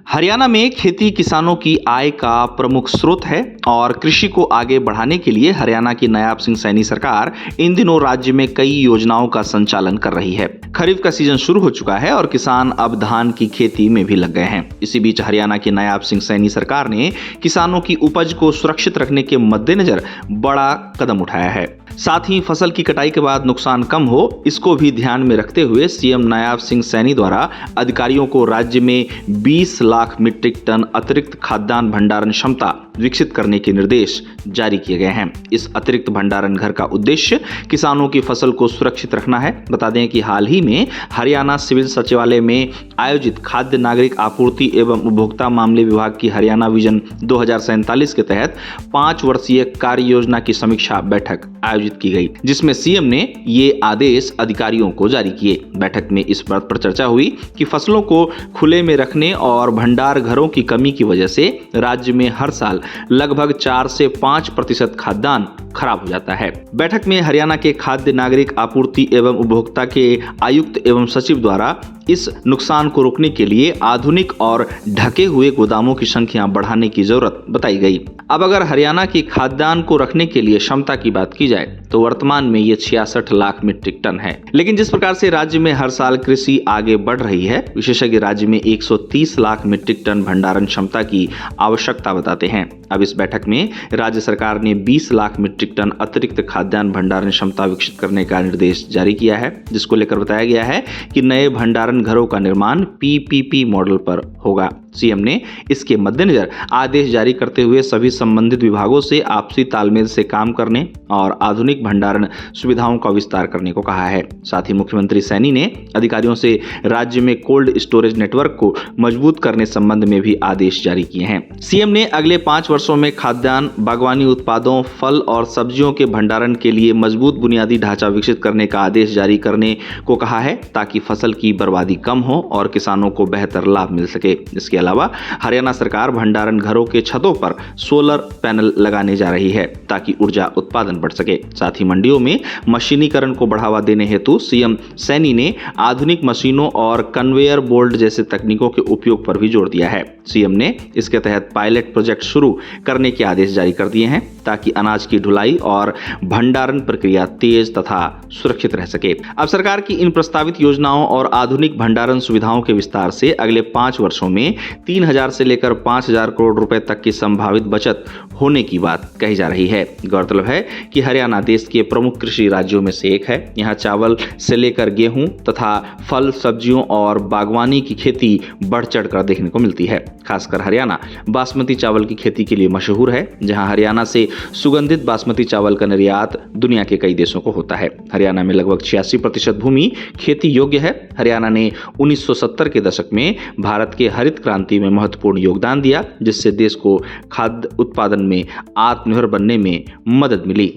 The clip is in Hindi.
हरियाणा में खेती किसानों की आय का प्रमुख स्रोत है और कृषि को आगे बढ़ाने के लिए हरियाणा की नायाब सिंह सैनी सरकार इन दिनों राज्य में कई योजनाओं का संचालन कर रही है। खरीफ का सीजन शुरू हो चुका है और किसान अब धान की खेती में भी लग गए हैं। इसी बीच हरियाणा की नायाब सिंह सैनी सरकार ने किसानों की उपज को सुरक्षित रखने के मद्देनजर बड़ा कदम उठाया है। साथ ही फसल की कटाई के बाद नुकसान कम हो, इसको भी ध्यान में रखते हुए सीएम नायाब सिंह सैनी द्वारा अधिकारियों को राज्य में 20 लाख मीट्रिक टन अतिरिक्त खाद्यान्न भंडारण क्षमता विकसित करने के निर्देश जारी किए गए हैं। इस अतिरिक्त भंडारण घर का उद्देश्य किसानों की फसल को सुरक्षित रखना है। बता दें कि हाल ही में हरियाणा सिविल सचिवालय में आयोजित खाद्य नागरिक आपूर्ति एवं उपभोक्ता मामले विभाग की हरियाणा विजन 2047 के तहत 5 वर्षीय कार्य योजना की समीक्षा बैठक आयोजित की गई, जिसमें सीएम ने ये आदेश अधिकारियों को जारी किए। बैठक में इस बात पर चर्चा हुई कि फसलों को खुले में रखने और भंडार घरों की कमी की वजह से राज्य में हर साल लगभग 4 से 5% खाद्यान्न खराब हो जाता है। बैठक में हरियाणा के खाद्य नागरिक आपूर्ति एवं उपभोक्ता के आयुक्त एवं सचिव द्वारा इस नुकसान को रोकने के लिए आधुनिक और ढके हुए गोदामों की संख्या बढ़ाने की जरूरत बताई गई। अब अगर हरियाणा की खाद्यान्न को रखने के लिए क्षमता की बात की जाए तो वर्तमान में ये 66 लाख मीट्रिक टन है। लेकिन जिस प्रकार से राज्य में हर साल कृषि आगे बढ़ रही है, विशेषज्ञ राज्य में 130 लाख मीट्रिक टन भंडारण क्षमता की आवश्यकता बताते हैं। अब इस बैठक में राज्य सरकार ने 20 लाख मीट्रिक टन अतिरिक्त खाद्यान्न भंडारण क्षमता विकसित करने का निर्देश जारी किया है, जिसको लेकर बताया गया है कि नए भंडारण घरों का निर्माण पीपीपी मॉडल पर होगा। सीएम ने इसके मद्देनजर आदेश जारी करते हुए सभी संबंधित विभागों से आपसी तालमेल से काम करने और आधुनिक भंडारण सुविधाओं का विस्तार करने को कहा है। साथ ही मुख्यमंत्री सैनी ने अधिकारियों से राज्य में कोल्ड स्टोरेज नेटवर्क को मजबूत करने संबंध में भी आदेश जारी किए हैं। सीएम ने अगले 5 वर्षों में खाद्यान्न, बागवानी उत्पादों, फल और सब्जियों के भंडारण के लिए मजबूत बुनियादी ढांचा विकसित करने का आदेश जारी करने को कहा है, ताकि फसल की बर्बादी कम हो और किसानों को बेहतर लाभ मिल सके। इसके अलावा हरियाणा सरकार भंडारण घरों के छतों पर सोलर पैनल लगाने जा रही है, ताकि ऊर्जा उत्पादन बढ़ सके। साथ ही मंडियों में मशीनीकरण को बढ़ावा देने हेतु सीएम सैनी ने आधुनिक मशीनों और कन्वेयर बेल्ट जैसे तकनीकों के उपयोग पर भी जोर दिया है। सीएम ने इसके तहत पायलट प्रोजेक्ट शुरू करने के आदेश जारी कर दिए हैं, ताकि अनाज की ढुलाई और भंडारण प्रक्रिया तेज तथा सुरक्षित रह सके। अब सरकार की इन प्रस्तावित योजनाओं और आधुनिक भंडारण सुविधाओं के विस्तार से अगले 5 वर्षों में 3000 से लेकर 5000 करोड़ रुपए तक की संभावित बचत होने की बात कही जा रही है। गौरतलब है कि हरियाणा देश के प्रमुख कृषि राज्यों में से एक है। यहाँ चावल से लेकर गेहूं तथा फल, सब्जियों और बागवानी की खेती बढ़ चढ़कर देखने को मिलती है। खासकर हरियाणा बासमती चावल की खेती के लिए मशहूर है, जहां हरियाणा से सुगंधित बासमती चावल का निर्यात दुनिया के कई देशों को होता है। हरियाणा में लगभग 86% भूमि खेती योग्य है। हरियाणा ने 1970 के दशक में भारत के हरित क्रांति में महत्वपूर्ण योगदान दिया, जिससे देश को खाद्य उत्पादन में आत्मनिर्भर बनने में मदद मिली।